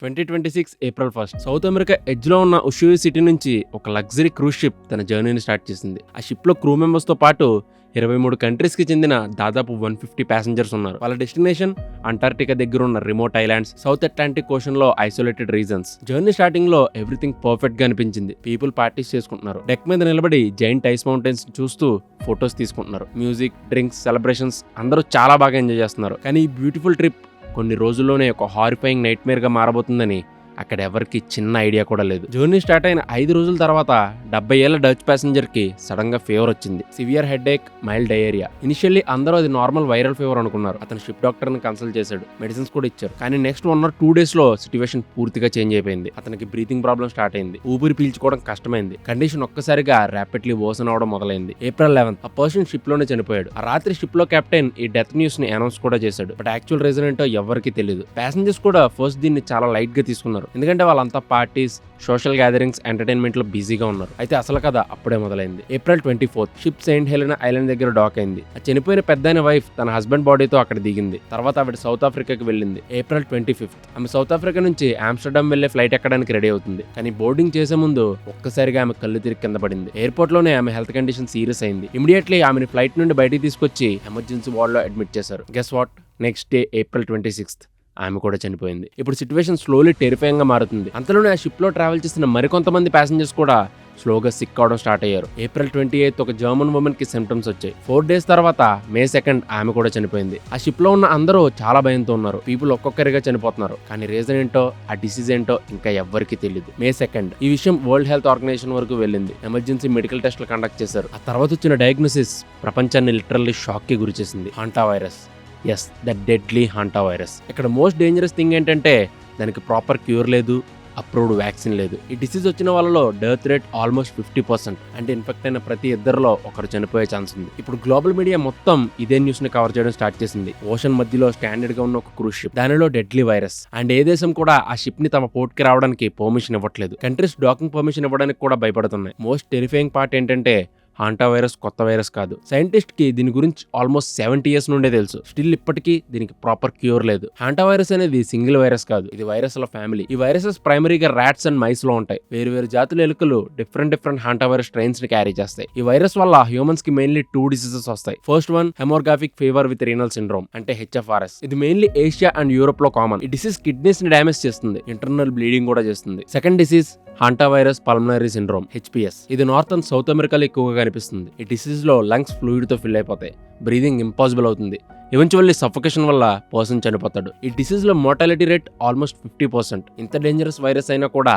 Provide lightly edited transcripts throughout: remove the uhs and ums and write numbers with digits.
2026 April 1 south America ఎడ్జ్లో ఉన్న ఉషుయి city నుంచి ఒక లగ్జరీ క్రూజ్ షిప్ తన జర్నీని స్టార్ట్ చేసింది. ఆ షిప్లో క్రూ మెంబర్స్తో పాటు 23 కంట్రీస్కి చెందిన దాదాపు 150 ప్యాసింజర్స్ ఉన్నారు. వాళ్ళ డెస్టినేషన్ అంటార్టికా దగ్గర ఉన్న remote islands, south Atlantic ocean లో ఐసోలేటెడ్ రీజన్స్. జర్నీ స్టార్టింగ్ లో ఎవ్రీథింగ్ పర్ఫెక్ట్ గా అనిపించింది. పీపుల్ పార్టీస్ చేసుకుంటున్నారు. డెక్ మీద నిలబడి జైంట్ ఐస్ మౌంటైన్స్ చూస్తూ ఫొటోస్ తీసుకుంటున్నారు. మ్యూజిక్, డ్రింక్స్, సెలబ్రేషన్స్ అందరూ చాలా బాగా ఎంజాయ్ చేస్తున్నారు. కానీ ఈ బ్యూటిఫుల్ ట్రిప్ కొన్ని రోజుల్లోనే ఒక హారిఫైయింగ్ నైట్ మేర్ గా మారబోతుందని అక్కడ ఎవరికి చిన్న ఐడియా కూడా లేదు. జర్నీ స్టార్ట్ అయిన 5 రోజుల తర్వాత 70 ఏళ్ల డచ్ ప్యాసింజర్ కి సడన్ గా ఫీవర్ వచ్చింది. సివియర్ హెడ్ ఏక్, మైల్డ్ డయేరియా. ఇనిషియల్లీ అందరూ అది నార్మల్ వైరల్ ఫీవర్ అనుకున్నారు. అతను షిప్ డాక్టర్ ని కన్సల్ట్ చేశాడు, మెడిసిన్స్ కూడా ఇచ్చారు. కానీ నెక్స్ట్ 1 or 2 days లో సిచ్యువేషన్ పూర్తిగా చేంజ్ అయిపోయింది. అతనికి బ్రీతింగ్ ప్రాబ్లం స్టార్ట్ అయింది. ఊపిరి పీల్చుకోవడం కష్టమైంది. కండిషన్ ఒక్కసారిగా ర్యాపిడ్లీ వర్సన్ అవడం మొదలైంది. ఏప్రిల్ 11 ఆ పర్సన్ షిప్ లోనే చనిపోయాడు. ఆ రాత్రి షిప్ లో కెప్టెన్ ఈ డెత్ న్యూస్ ని అనౌన్స్ కూడా చేశాడు. బట్ యాక్చువల్ రీజన్ ఏంటో ఎవరికి తెలియదు. ప్యాసింజర్స్ కూడా ఫస్ట్ దీన్ని చాలా లైట్ గా తీసుకున్నారు. ఎందుకంటే వాళ్ళంతా పార్టీస్, సోషల్ గ్యాదరింగ్స్, ఎంటర్టైన్మెంట్ లో బిజీగా ఉన్నారు. అయితే అసలు కథ అప్పుడే మొదలైంది. April 24 ship Saint Helena island దగ్గర డాక్ అయింది. ఆ చనిపోయిన పెద్దాయన వైఫ్ తన హస్బెండ్ బాడీతో అక్కడ దిగింది. తర్వాత ఆవిడ సౌత్ ఆఫ్రికాకి వెళ్ళింది. ఏప్రిల్ 25 ఆమె సౌత్ ఆఫ్రికా నుంచి ఆమ్స్టర్డామ్ వెళ్లే ఫ్లైట్ ఎక్కడానికి రెడీ అవుతుంది. కానీ బోర్డింగ్ చేసే ముందు ఒక్కసారిగా ఆమె కళ్ళు తిరిగి కింద పడింది. ఎయిర్పోర్ట్ లోనే ఆమె హెల్త్ కండిషన్ సీరియస్ అయింది. ఇమీడియట్లీ ఆమెను ఫ్లైట్ నుండి బయటికి తీసుకొచ్చి ఎమర్జెన్సీ వార్డ్ లో అడ్మిట్ చేశారు. Guess what, next day April 26 ఆమె కూడా చనిపోయింది. ఇప్పుడు సిచ్యువేషన్ స్లోలీ టెరిఫైయింగ్ గా మారుతుంది. అంతలోనే ఆ షిప్ లో ట్రావెల్ చేసిన మరికొంతమంది ప్యాసింజర్స్ కూడా స్లోగా సిక్ అవడం స్టార్ట్ అయ్యారు. ఏప్రిల్ 28 ఒక జర్మన్ ఉమెన్ కి సిమ్టమ్స్ వచ్చాయి. 4 days తర్వాత మే 2 ఆమె కూడా చనిపోయింది. ఆ షిప్ లో ఉన్న అందరూ చాలా భయంతో ఉన్నారు. పీపుల్ ఒక్కొక్కరిగా చనిపోతున్నారు. కానీ రీజన్ ఏంటో, ఆ డిసీజ్ ఏంటో ఇంకా ఎవ్వరికి తెలియదు. మే 2 ఈ విషయం వరల్డ్ హెల్త్ ఆర్గనైజేషన్ వరకు వెళ్ళింది. ఎమర్జెన్సీ మెడికల్ టెస్ట్లు కండక్ట్ చేశారు. ఆ తర్వాత వచ్చిన డయాగ్నోసిస్ ప్రపంచాన్ని లిటరల్లీ షాక్ కి గురి చేసింది. Hanta virus. Yes, the deadly hanta virus. ఇక్కడ మోస్ట్ డేంజరస్ థింగ్ ఏంటంటే దానికి ప్రాపర్ క్యూర్ లేదు, అప్రూవ్డ్ వ్యాక్సిన్ లేదు. ఈ డిసీజ్ వచ్చిన వాళ్ళలో డెత్ రేట్ ఆల్మోస్ట్ 50%. అంటే ఇన్ఫెక్ట్ అయిన ప్రతి ఇద్దరిలో ఒకరు చనిపోయే ఛాన్స్ ఉంది. ఇప్పుడు గ్లోబల్ మీడియా మొత్తం ఇదే న్యూస్ ని కవర్ చేయడం స్టార్ట్ చేసింది. ఓషన్ మధ్యలో స్టాండర్డ్ గా ఉన్న ఒక క్రూజ్ షిప్, దానిలో డెడ్లీ వైరస్. అండ్ ఏ దేశం కూడా ఆ షిప్ ని తమ పోర్ట్ కి రావడానికి పర్మిషన్ ఇవ్వట్లేదు. కంట్రీస్ డాకింగ్ పర్మిషన్ ఇవ్వడానికి కూడా భయపడుతున్నాయి. మోస్ట్ టెరిఫైయింగ్ పార్ట్ ఏంటంటే హాంటా వైరస్ కొత్త వైరస్ కాదు. సైంటిస్ట్ కి దీని గురించి ఆల్మోస్ట్ 70 years నుండే తెలుసు. స్టిల్ ఇప్పటికీ దీనికి ప్రాపర్ క్యూర్ లేదు. హాంటా వైరస్ అనేది సింగిల్ వైరస్ కాదు, ఇది వైరస్ల ఫ్యామిలీ. ఈ వైరసెస్ ప్రైమరీగా ర్యాట్స్ అండ్ మైస్ లో ఉంటాయి. వేరు జాతుల ఎలుకలు డిఫరెంట్ హాంటా వైరస్ స్ట్రెయిన్స్ ని క్యారీ చేస్తాయి. ఈ వైరస్ వల్ల హ్యూమన్స్ కి మెయిన్లీ 2 diseases వస్తాయి. First one haemorrhagic fever with renal syndrome, అంటే HFRS. ఇది మెయిన్లీ ఏషియా అండ్ యూరోప్ లో కామన్. ఈ డిసీజ్ కిడ్నీస్ ని డ్యామేజ్ చేస్తుంది, ఇంటర్నల్ బ్లీడింగ్ కూడా చేస్తుంది. Second disease Hanta virus pulmonary syndrome, HPS. ఇది నార్త్ అండ్ సౌత్ అమెరికాలో ఎక్కువగా కనిపిస్తుంది. ఈ డిసీజ్ లో లంగ్స్ ఫ్లూయిడ్ తో ఫిల్ అయిపోతాయి. బ్రీదింగ్ ఇంపాసిబుల్ అవుతుంది. ఈవెన్చువల్లీ సఫోకేషన్ వల్ల పర్సన్ చనిపోతాడు. ఈ డిసీజ్ లో మోర్టాలిటీ రేట్ ఆల్మోస్ట్ 50%. ఇంత డేంజరస్ వైరస్ అయినా కూడా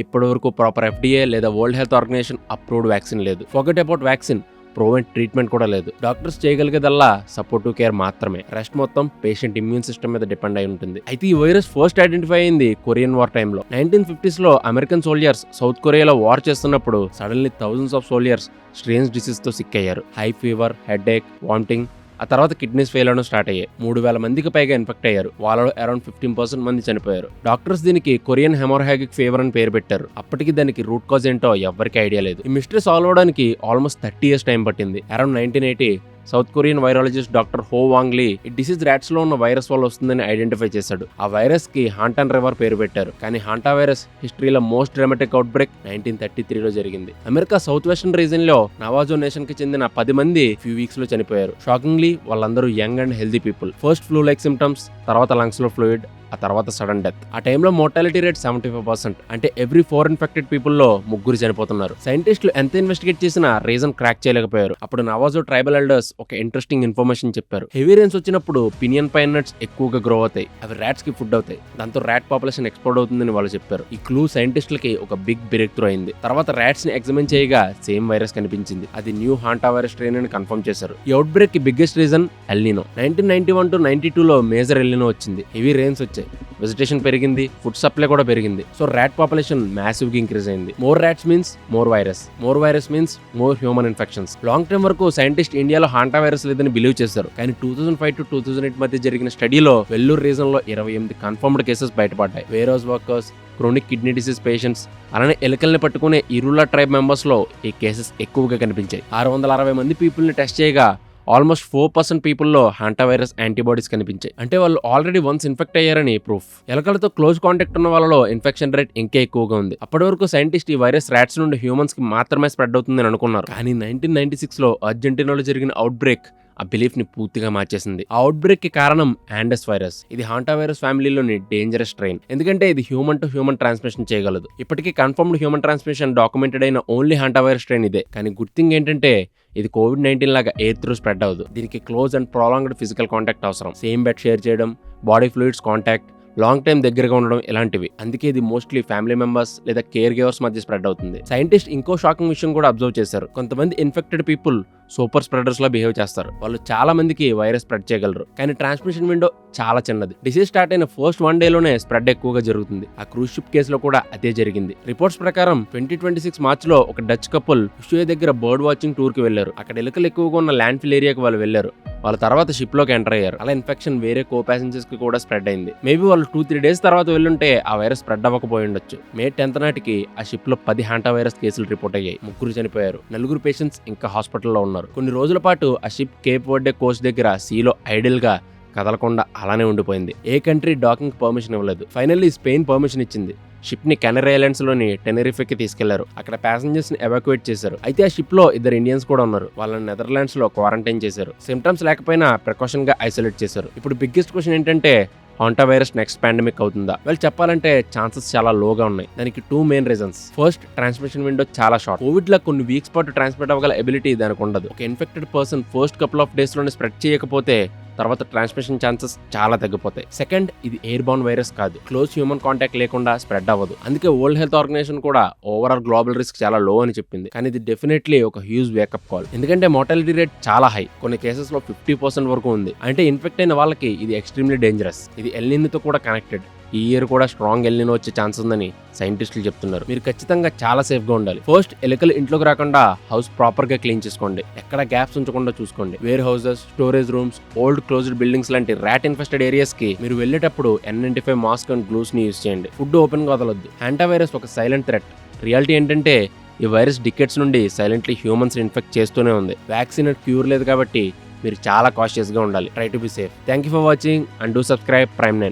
ఇప్పటి వరకు ప్రాపర్ FDA లేదా world health organization approved vaccine లేదు. Forget about vaccine, proven treatment కూడా లేదు. డాక్టర్స్ చేయగలిగేదల్లా సపోర్టివ్ కేర్ మాత్రమే. రెస్ట్ మొత్తం పేషెంట్ ఇమ్యూన్ సిస్టమ్ మీద డిపెండ్ అయి ఉంటుంది. అయితే ఈ వైరస్ ఫస్ట్ ఐడెంటిఫై అయింది కొరియన్ వార్ టైంలో. 1950s లో అమెరికన్ సోల్జర్స్ సౌత్ కొరియాలో వార్ చేస్తున్నప్పుడు suddenly thousands of soldiers strange disease తో సిక్ అయ్యారు. High fever, headache, vomiting. ఆ తర్వాత కిడ్నీస్ ఫెయిల్ అవడం స్టార్ట్ అయ్యాయి. 3000 మందికి పైగా ఇన్ఫెక్ట్ అయ్యారు. వాళ్ళలో అరౌండ్ 15% మంది చనిపోయారు. డాక్టర్స్ దీనికి కొరియన్ హెమోర్హాగిక్ ఫీవర్ అని పేరు పెట్టారు. అప్పటికి దానికి రూట్ కాజ్ ఏంటో ఎవరికి ఐడియా లేదు. ఈ మిస్టరీ సాల్వ్ అవడానికి ఆల్మోస్ట్ 30 years టైం పట్టింది. Around 1980 south Korean virologist doctor హో వాంగ్ లీ ఈ డిసీజ్ ర్యాట్స్ లో ఉన్న వైరస్ వల్ల వస్తుందని ఐడెంటిఫై చేశాడు. ఆ వైరస్ కి హాంటాన్ రివర్ పేరు పెట్టారు. కానీ హాంటా వైరస్ హిస్టరీలో మోస్ట్ డ్రామాటిక్ అవుట్ బ్రేక్ 1933 లో జరిగింది. అమెరికా సౌత్ వెస్టర్న్ రీజన్ లో నవాజో నేషన్ కి చెందిన 10 మంది ఫ్యూ వీక్స్ లో చనిపోయారు. షాకింగ్లీ వాళ్ళందరూ young and healthy people. First flu like symptoms, తర్వాత లంగ్స్ లో ఫ్లూయిడ్, ఆ తర్వాత సడన్ డెత్. ఆ టైంలో మోర్టాలిటీ రేట్ 75%. అంటే ఎవ్రీ 4 ఇన్ఫెక్టెడ్ పీపుల్ లో 3 చనిపోతున్నారు. సైంటిస్టులు ఎంత ఇన్వెస్టిగేట్ చేసినా రీజన్ క్రాక్ చేయలేకపోయారు. అప్పుడు నవాజో ట్రైబల్ ఎల్డర్స్ ఒక ఇంట్రెస్టింగ్ ఇన్ఫర్మేషన్ చెప్పారు. హెవీ రెయిన్స్ వచ్చినప్పుడు పినియన్ పైన్ నట్స్ ఎక్కువగా గ్రో అవుతాయి. అవి ర్యాట్స్ కి ఫుడ్ అవుతాయి. దాంతో ర్యాట్ పాపులేషన్ ఎక్స్ప్లోడ్ అవుతుందని వాళ్ళు చెప్పారు. ఈ క్లూ సైంటిస్టులకి ఒక బిగ్ బ్రేక్ త్రూ అయింది. తర్వాత ర్యాట్స్ ని ఎగ్జామిన్ చేయగా సేమ్ వైరస్ కనిపించింది. అది న్యూ హాంటా వైరస్ స్ట్రెయిన్ అని కన్ఫర్మ్ చేశారు. ఈ అవుట్ బ్రేక్ కి బిగ్గెస్ట్ రీజన్ ఎల్నినో. 1991 to 92 లో మేజర్ ఎల్నినో వచ్చింది. హెవీ రెయిన్స్ వచ్చాయి, వెజిటేషన్ పెరిగింది, ఫుడ్ సప్లై కూడా పెరిగింది. సో ర్యాట్ పాపులేషన్ మ్యాసివ్ గా ఇంక్రీజ్ అయింది. More rats means more virus, more virus means more human infections. Long term వరకు సైంటిస్ట్ ఇండియాలో హాంటా వైరస్ లేదని బిలీవ్ చేశారు. కానీ 2005 to 2008 మధ్య జరిగిన స్టడీలో వెల్లూరు రీజన్ లో 28 కన్ఫర్మ్డ్ కేసెస్ బయటపడ్డాయి. Warehouse workers, chronic kidney disease patients, అలానే ఎలుకల్ని పట్టుకునే ఇరులా ట్రైబ్ మెంబర్స్ లో ఈ కేసెస్ ఎక్కువగా కనిపించాయి. 660 మంది పీపుల్ ని టెస్ట్ చేయగా ఆల్మోస్ట్ 4% పీపుల్లో హాంటా వైరస్ యాంటీబాడీస్ కనిపించాయి. అంటే వాళ్ళు ఆల్రెడీ వన్స్ ఇన్ఫెక్ట్ అయ్యారని ప్రూఫ్. ఎలకలతో క్లోజ్ కాంటాక్ట్ ఉన్న వాళ్ళలో ఇన్ఫెక్షన్ రేట్ ఇంకా ఎక్కువగా ఉంది. అప్పటి వరకు సైంటిస్ట్ ఈ వైరస్ ర్యాట్స్ నుండి హ్యూమన్స్ కి మాత్రమే స్ప్రెడ్ అవుతుందని అనుకున్నారు. కానీ 1996 లో అర్జెంటీనాలో జరిగిన అవుట్ బ్రేక్ ఆ బిలీఫ్ ని పూర్తిగా మార్చేసింది. ఆ అవుట్ బ్రేక్ కి కారణం యాండెస్ వైరస్. ఇది హాంటా వైరస్ ఫ్యామిలీలోని డేంజరస్ స్ట్రెయిన్. ఎందుకంటే ఇది హ్యూమన్ టు హ్యూమన్ ట్రాన్స్మిషన్ చేయగలదు. ఇప్పటికీ కన్ఫర్మ్డ్ హ్యూమన్ ట్రాన్స్మిషన్ డాక్యుమెంటెడ్ అయిన ఓన్లీ హాంటా వైరస్ స్ట్రెయిన్ ఇదే. కానీ గుడ్ థింగ్ ఏంటంటే ఇది COVID-19 లాగా ఎయిర్ త్రూ స్ప్రెడ్ అవ్వదు. దీనికి close and prolonged physical contact అవసరం. సేమ్ బెడ్ షేర్ చేయడం, body fluids contact, long time దగ్గరగా ఉండడం ఇలాంటివి. అందుకే ఇది మోస్ట్లీ ఫ్యామిలీ మెంబర్స్ లేదా కేర్ గివర్స్ మధ్య స్ప్రెడ్ అవుతుంది. సైంటిస్ట్ ఇంకో షాకింగ్ విషయం కూడా అబ్జర్వ్ చేశారు. కొంతమంది ఇన్ఫెక్టెడ్ పీపుల్ సూపర్ స్ప్రెడర్స్ లో బిహేవ్ చేస్తారు. వాళ్ళు చాలా మందికి వైరస్ స్ప్రెడ్ చేయగలరు. కానీ ట్రాన్స్మిషన్ విండో చాలా చిన్నది. డిసీజ్ స్టార్ట్ అయిన ఫస్ట్ 1 డేలోనే స్ప్రెడ్ ఎక్కువగా జరుగుతుంది. ఆ క్రూజ్ షిప్ కేసులో కూడా అదే జరిగింది. రిపోర్ట్స్ ప్రకారం 2026 మార్చిలో ఒక డచ్ కపుల్ ఉషుయే దగ్గర బర్డ్ వాచింగ్ టూర్ కి వెళ్లారు. అక్కడ ఎలుకలు ఎక్కువగా ఉన్న ల్యాండ్ ఫిల్ ఏరియాకి వాళ్ళు వెళ్లారు. వాళ్ళ తర్వాత షిప్ లోకి ఎంటర్ అయ్యారు. అలా ఇన్ఫెక్షన్ వేరే కో ప్యాసింజర్స్ కి కూడా స్ప్రెడ్ అయింది. మేబీ వాళ్ళు 2-3 డేస్ తర్వాత వెళ్ళుంటే ఆ వైరస్ స్ప్రెడ్ అవ్వకపోయి ఉండొచ్చు. May 10th నాటికి ఆ షిప్ లో 10 హాంటా వైరస్ కేసులు రిపోర్ట్ అయ్యాయి. 3 చనిపోయారు. 4 పేషెంట్స్ ఇంకా హాస్పిటల్లో ఉన్నారు. కొన్ని రోజుల పాటు ఆ షిప్ కేప్ వర్డే కోస్ట్ దగ్గర సీలో ఐడిల్ గా కదలకుండా అలానే ఉండిపోయింది. ఏ కంట్రీ డాకింగ్ పర్మిషన్ ఇవ్వలేదు. ఫైనల్లీ స్పెయిన్ పర్మిషన్ ఇచ్చింది. షిప్ ని కెనరీ ఐలాండ్స్ లోని టెనరిఫెకి తీసుకెళ్లారు. అక్కడ ప్యాసింజర్స్ ని ఎవాక్యుయేట్ చేశారు. అయితే ఆ షిప్ లో 2 ఇండియన్స్ కూడా ఉన్నారు. వాళ్ళని నెదర్లాండ్స్ లో క్వారంటైన్ చేశారు. సిమ్టమ్స్ లేకపోయినా ప్రికాషన్ గా ఐసోలేట్ చేశారు. ఇప్పుడు బిగ్గెస్ట్ క్వశ్చన్ ఏంటంటే హాంటా వైరస్ నెక్స్ట్ పాండమిక్ అవుతుందా? వాళ్ళు చెప్పాలంటే ఛాన్సెస్ చాలా లోగా ఉన్నాయి. దానికి 2 main reasons. First, transmission window చాలా షార్ట్. కోవిడ్ లో కొన్ని వీక్స్ పాటు ట్రాన్స్మిట్ అవ్వగల ఎబిలిటీ దానికి ఉండదు. ఒక infected person first couple of days లోనే స్ప్రెడ్ చేయకపోతే తర్వాత ట్రాన్స్మిషన్ ఛాన్సెస్ చాలా తగ్గిపోతాయి. సెకండ్, ఇది ఎయిర్ బౌర్న్ వైరస్ కాదు. క్లోజ్ హ్యూమన్ కాంటాక్ట్ లేకుండా స్ప్రెడ్ అవ్వదు. అందుకే వరల్డ్ హెల్త్ ఆర్గనైజేషన్ కూడా ఓవరాల్ గ్లోబల్ రిస్క్ చాలా లో అని చెప్పింది. కానీ ఇది డెఫినెట్లీ ఒక హ్యూజ్ వేకప్ కాల్. ఎందుకంటే మోర్టాలిటీ రేట్ చాలా హై. కొన్ని కేసెస్ లో 50% వరకు ఉంది. అంటే ఇన్ఫెక్ట్ అయిన వాళ్ళకి ఇది ఎక్స్ట్రీమ్లీ డేంజరస్. ఇది ఎల్ నినోతో కూడా కనెక్టెడ్. ఈ ఇయర్ కూడా స్ట్రాంగ్ ఎల్ నినో వచ్చే ఛాన్స్ ఉందని సైంటిస్టులు చెప్తున్నారు. మీరు ఖచ్చితంగా చాలా సేఫ్ గా ఉండాలి. ఫస్ట్, ఎలుకలు ఇంట్లోకి రాకుండా హౌస్ ప్రాపర్ గా క్లీన్ చేసుకోండి. ఎక్కడ గ్యాప్స్ ఉంచకుండా చూసుకోండి. Warehouses, storage rooms, old closed buildings లాంటి ర్యాట్ ఇన్ఫెస్టెడ్ ఏరియాస్ కి మీరు వెళ్ళేటప్పుడు N95 మాస్క్ అండ్ గ్లూస్ ని యూజ్ చేయండి. ఫుడ్ ఓపెన్ గా వదలొద్దు. హాంటా వైరస్ ఒక సైలెంట్ థ్రెట్. రియాలిటీ ఏంటంటే ఈ వైరస్ డికెట్స్ నుండి సైలెంట్లీ హ్యూమన్స్ ఇన్ఫెక్ట్ చేస్తూనే ఉంది. వ్యాక్సిన్ క్యూర్ లేదు కాబట్టి మీరు చాలా కాషియస్ గా ఉండాలి. Try to be safe. Thank you for watching and do subscribe Prime 9.